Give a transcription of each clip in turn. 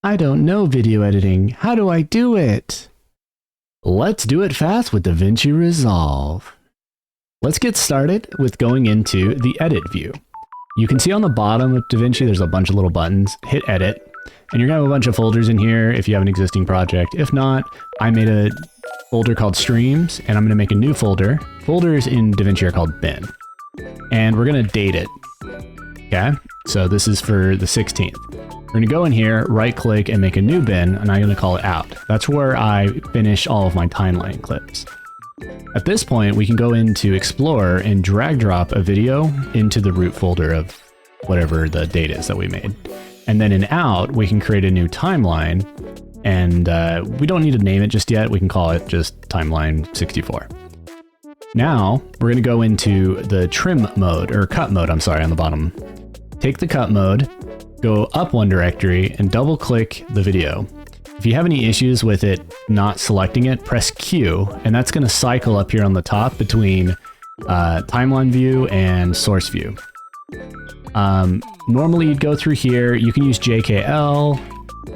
I don't know video editing. How do I do it? Let's do it fast with Davinci Resolve. Let's get started with going into the edit view. You can see on the bottom of Davinci, there's a bunch of little buttons. Hit edit, and you're gonna have a bunch of folders in here if you have an existing project. If not, I made a folder called streams, and I'm gonna make a new folder. Folders in Davinci are called bin. And we're gonna date it, okay? So this is for the 16th. We're gonna go in here, right click and make a new bin, and I'm gonna call it out. That's where I finish all of my timeline clips. At this point, we can go into Explorer and drag drop a video into the root folder of whatever the date is that we made. And then in out, we can create a new timeline, and we don't need to name it just yet. We can call it just timeline 64. Now we're gonna go into the trim mode, or cut mode, I'm sorry, on the bottom. Take the cut mode, go up one directory and double click the video. If you have any issues with it not selecting it, press Q, and that's going to cycle up here on the top between timeline view and source view. Normally you'd go through here. You can use JKL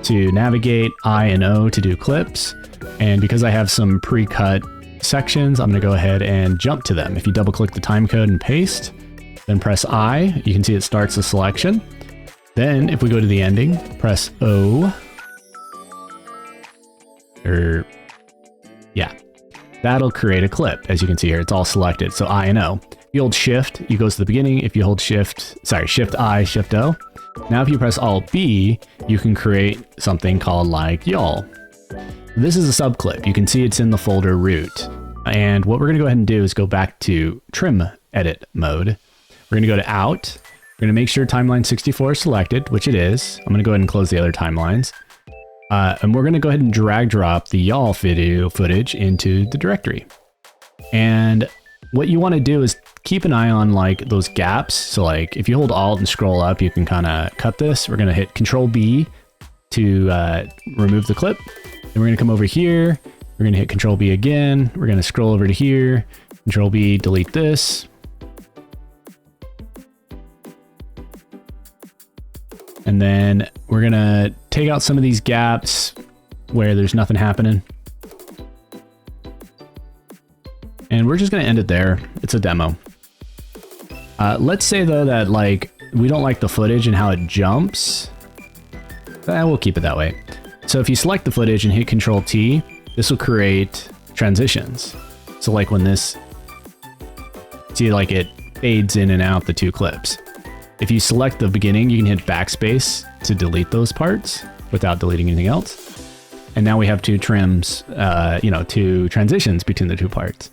to navigate, I and O to do clips. And because I have some pre-cut sections, I'm going to go ahead and jump to them. If you double click the time code and paste, then press I, you can see it starts the selection. Then if we go to the ending, press O, that'll create a clip. As you can see here, it's all selected. So I and O. If you hold shift, you go to the beginning. If you hold shift I, shift O. Now if you press alt B, you can create something called like y'all. This is a sub clip. You can see it's in the folder root. And what we're gonna go ahead and do is go back to trim edit mode. We're gonna go to out. We're gonna make sure timeline 64 is selected, which it is. I'm gonna go ahead and close the other timelines. And we're gonna go ahead and drag drop the y'all video footage into the directory. And what you wanna do is keep an eye on like those gaps. So like if you hold Alt and scroll up, you can kind of cut this. We're gonna hit Control B to remove the clip. Then we're gonna come over here. We're gonna hit Control B again. We're gonna scroll over to here. Control B, delete this. And then we're gonna take out some of these gaps where there's nothing happening. And we're just gonna end it there. It's a demo. Let's say though that like we don't like the footage and how it jumps. We'll keep it that way. So if you select the footage and hit Control T, this will create transitions. So like when this, see like it fades in and out the two clips. If you select the beginning, you can hit backspace to delete those parts without deleting anything else. And now we have two trims, two transitions between the two parts.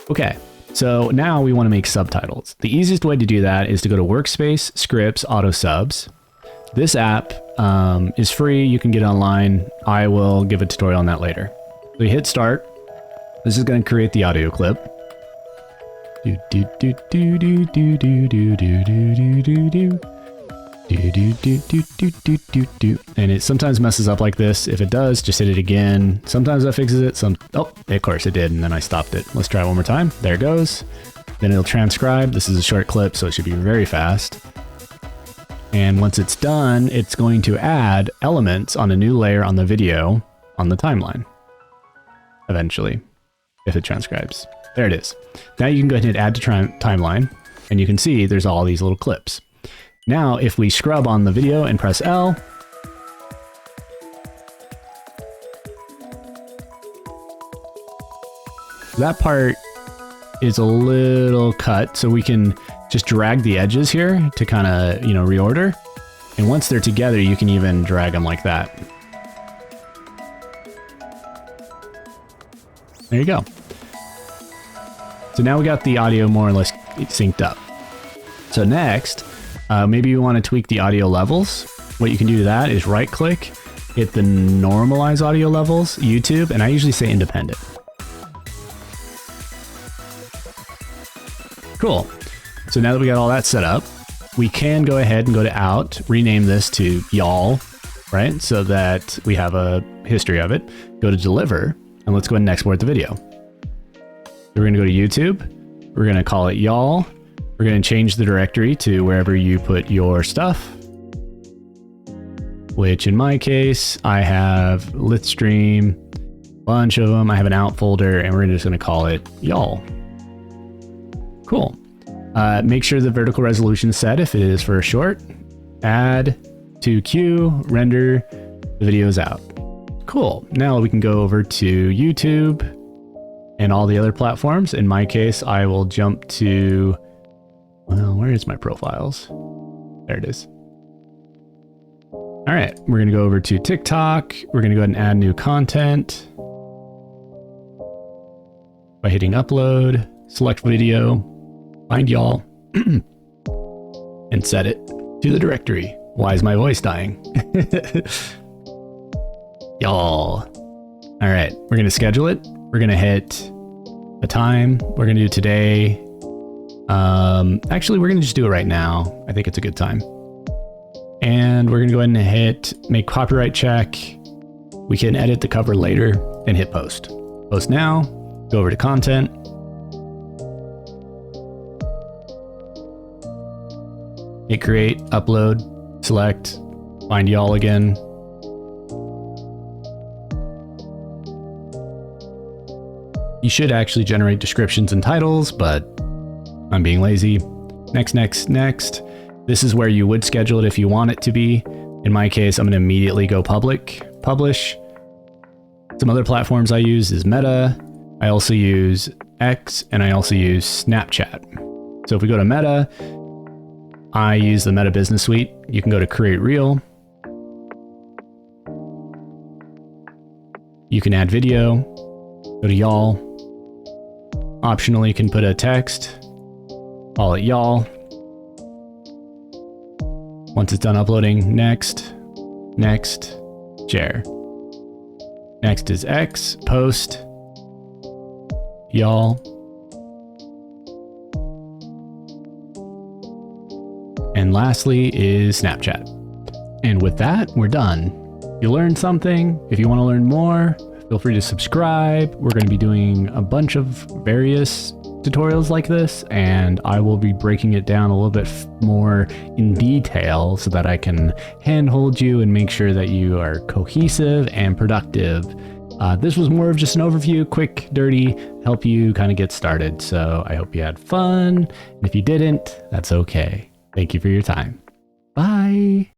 Okay, so now we want to make subtitles. The easiest way to do that is to go to Workspace, Scripts, Auto Subs. This app is free. You can get it online. I will give a tutorial on that later. So you hit start. This is going to create the audio clip. And it sometimes messes up like this. If it does, just hit it again. Sometimes that fixes it. Oh, of course it did, and then I stopped it. Let's try it one more time. There it goes. Then it'll transcribe. This is a short clip, so it should be very fast. And once it's done, it's going to add elements on a new layer on the video on the timeline. Eventually, if it transcribes. There it is. Now you can go ahead and hit add to timeline, and you can see there's all these little clips. Now, if we scrub on the video and press L, that part is a little cut, so we can just drag the edges here to kind of, reorder. And once they're together, you can even drag them like that. There you go. So now we got the audio more or less synced up. So next, maybe you want to tweak the audio levels. What you can do to that is right click, hit the normalize audio levels, YouTube, and I usually say independent. Cool. So now that we got all that set up, we can go ahead and go to out, rename this to y'all, right? So that we have a history of it. Go to deliver, and let's go ahead and export the video. We're going to go to YouTube. We're going to call it y'all. We're going to change the directory to wherever you put your stuff. which in my case, I have Litstream, bunch of them. I have an out folder, and we're just going to call it y'all. Cool. Make sure the vertical resolution is set if it is for a short. Add to queue, render, the video is out. Cool. Now we can go over to YouTube and all the other platforms. In my case, I will jump to, well, where is my profiles? There it is. All right, we're going to go over to TikTok. We're going to go ahead and add new content by hitting upload, select video, find y'all, and set it to the directory. Why is my voice dying? Y'all. All right, we're going to schedule it. We're going to hit a time. We're going to do today. Actually, we're going to just do it right now. I think it's a good time. And we're going to go ahead and hit make copyright check. We can edit the cover later and hit post. Post now. Go over to content. Hit create, upload, select, find y'all again. You should actually generate descriptions and titles, but I'm being lazy. Next, next, next. This is where you would schedule it if you want it to be. In my case, I'm going to immediately go publish. Some other platforms I use is Meta. I also use X, and I also use Snapchat. So if we go to Meta, I use the Meta Business Suite. You can go to Create Reel. You can add video. Go to y'all. Optionally, you can put a text. Call it y'all. Once it's done uploading, next, share. Next is X, post, y'all. And lastly is Snapchat. And with that, we're done. You learned something. If you want to learn more, feel free to subscribe. We're going to be doing a bunch of various tutorials like this, and I will be breaking it down a little bit more in detail so that I can handhold you and make sure that you are cohesive and productive. This was more of just an overview, quick, dirty, help you kind of get started. So I hope you had fun. And if you didn't, that's okay. Thank you for your time. Bye.